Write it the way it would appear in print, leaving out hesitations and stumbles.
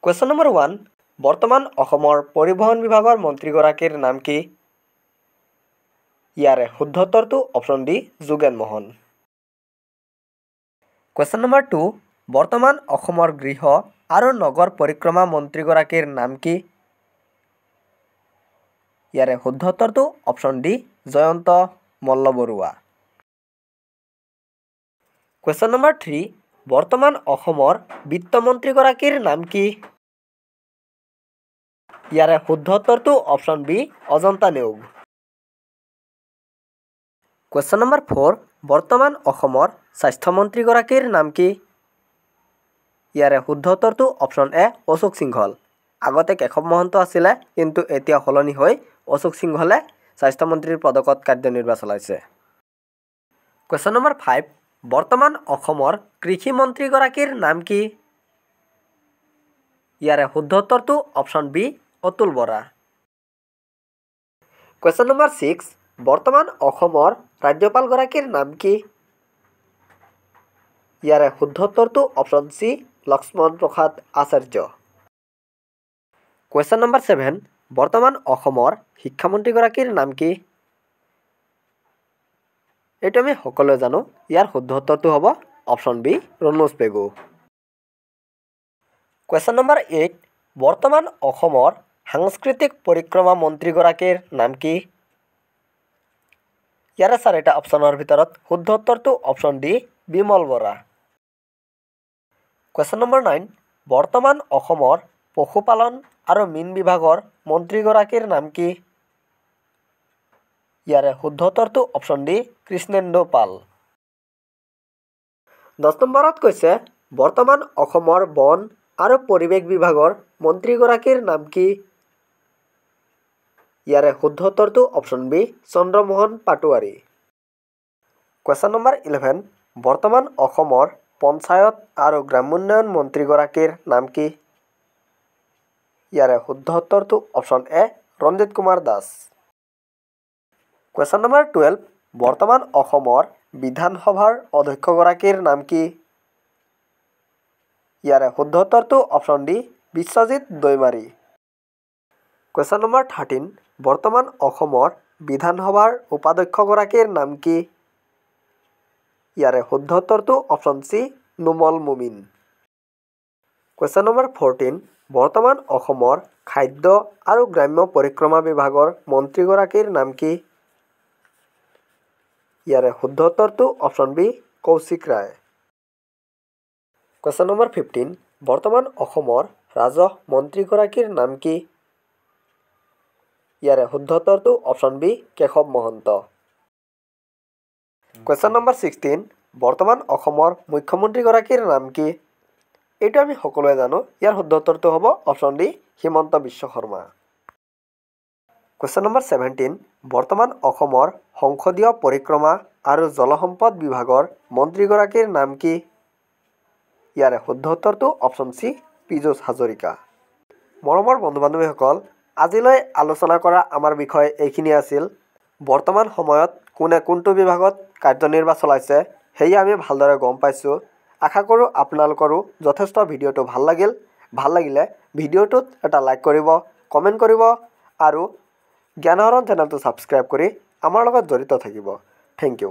Question number 1 বৰ্তমান অসমৰ পৰিবহণ বিভাগৰ মন্ত্ৰীগৰাকীৰ নাম কি? ইয়াৰে শুদ্ধ উত্তৰটো option D Jogen Mohan. Question number 2 বৰ্তমান অসমৰ গৃহ আৰু নগৰ পৰিক্ৰমা মন্ত্ৰীগৰাকীৰ নাম কি? ইয়াৰে শুদ্ধ উত্তৰটো option D Jayanta Mallabaruah. Question number 3 বৰ্তমান অসমৰ বিত্তমন্ত্ৰীগৰাকীৰ নাম কি? ইয়াৰে শুদ্ধ উত্তৰটো option B Ajanta Neog. Question number 4 বৰ্তমান অসমৰ স্বাস্থ্যমন্ত্ৰীগৰাকীৰ নাম কি? ইয়াৰে শুদ্ধ উত্তৰটো অপশ্যন এ অশোক সিংহল। আগতে কেশৱ মহন্ত আছিলে কিন্তু এতিয়া সলনি হৈ অশোক সিংহলে স্বাস্থ্যমন্ত্ৰীৰ পদকত কাৰ্যনিৰ্বাহ চলাইছে। কুৱেশ্যন নম্বৰ 5 বৰ্তমান অসমৰ কৃষি মন্ত্ৰীগৰাকীৰ নাম কি? ইয়াৰে শুদ্ধ উত্তৰটো option B Atul Bora. Question number 6 বৰ্তমান অসমৰ ৰাজ্যপালগৰাকীৰ নাম কি? ইয়াৰে শুদ্ধ উত্তৰটো option C Lakshman Prasad Acharya. Question number 7 বৰ্তমান অসমৰ শিক্ষামন্ত্ৰীগৰাকীৰ নাম কি? এইটো আমি সকলোৱে জানো। ইয়াৰ শুদ্ধ উত্তৰটো হ'ব option B Ranoj Pegu. Question number 8 বৰ্তমান অসমৰ সাংস্কৃতিক পৰিক্ৰমা মন্ত্ৰীগৰাকীৰ নাম কি? ইয়াৰে 4টা অপশ্যনৰ ভিতৰত শুদ্ধ উত্তৰটো option D Bimal Bora. Question number 9 বৰ্তমান অসমৰ পশুপালন আৰু মীন বিভাগৰ মন্ত্ৰীগৰাকীৰ নাম কি? ইয়াৰে শুদ্ধ উত্তৰটো অপশ্যন ডি কৃষ্ণেন্দু পাল। 10 নম্বৰত কৈছে বৰ্তমান অসমৰ বন আৰু পৰিৱেশ বিভাগৰ মন্ত্ৰীগৰাকীৰ নাম কি? ইয়াৰে শুদ্ধ উত্তৰটো option B Chandramohan Patowary. Question number 11 বৰ্তমান অসমৰ পঞ্চায়ত আৰু গ্ৰামোন্নয়ন মন্ত্ৰীগৰাকীৰ নাম কি? ইয়াৰে শুদ্ধ উত্তৰটো option A Ranjit Kumar Das. Question number 12 বৰ্তমান অসমৰ বিধানসভাৰ অধ্যক্ষগৰাকীৰ নাম কি? ইয়াৰে শুদ্ধ উত্তৰটো option D Biswajit Daimary. Question number 13 বৰ্তমান অসমৰ বিধানসভাৰ উপাধ্যক্ষগৰাকীৰ নাম কি? ইয়াৰে শুদ্ধ উত্তৰটো অপশ্যন চি নুমল মুমিন। কুৱেশ্যন নম্বৰ 14 বৰ্তমান অসমৰ খাদ্য আৰু গ্ৰাম্য পৰিক্ৰমা বিভাগৰ মন্ত্ৰীগৰাকীৰ নাম কি? ইয়াৰে শুদ্ধ উত্তৰটো অপশ্যন বি কৌশিক ৰায়। কুৱেশ্যন নম্বৰ 15 বৰ্তমান অসমৰ ৰাজহ মন্ত্ৰীগৰাকীৰ নাম কি? ইয়াৰে শুদ্ধ উত্তৰটো option B Keshab Mahanta. Question number 16 বৰ্তমান অসমৰ মুখ্যমন্ত্ৰীগৰাকীৰ নাম কি? এইটো আমি সকলোৱে জানো। ইয়াৰ শুদ্ধ উত্তৰটো হ'ব option D Himanta Biswa Sarma. Question number 17 বৰ্তমান অসমৰ সংসদীয় পৰিক্ৰমা আৰু জলসম্পদ বিভাগৰ মন্ত্ৰীগৰাকীৰ নাম কি? ইয়াৰে শুদ্ধ উত্তৰটো অপশ্যন চি পীযুষ হাজৰিকা। মৰমৰ বন্ধু বান্ধৱীসকল আজিলৈ আলোচনা কৰা আমাৰ বিষয় এইখিনি আছিল। বৰ্তমান সময়ত কোনে কোনটো বিভাগত কাৰ্যনিৰ্বাহ চলাইছে সেয়া আমি ভালদৰে গম পাইছোঁ। আশা কৰোঁ আপোনালোকৰো যথেষ্ট ভিডিঅ'টো ভাল লাগিল। ভাল লাগিলে ভিডিঅ'টোত এটা লাইক কৰিব, কমেণ্ট কৰিব আৰু জ্ঞান আহৰণ চেনেলটো ছাবস্ক্ৰাইব কৰি আমাৰ লগত জড়িত থাকিব। Thank U.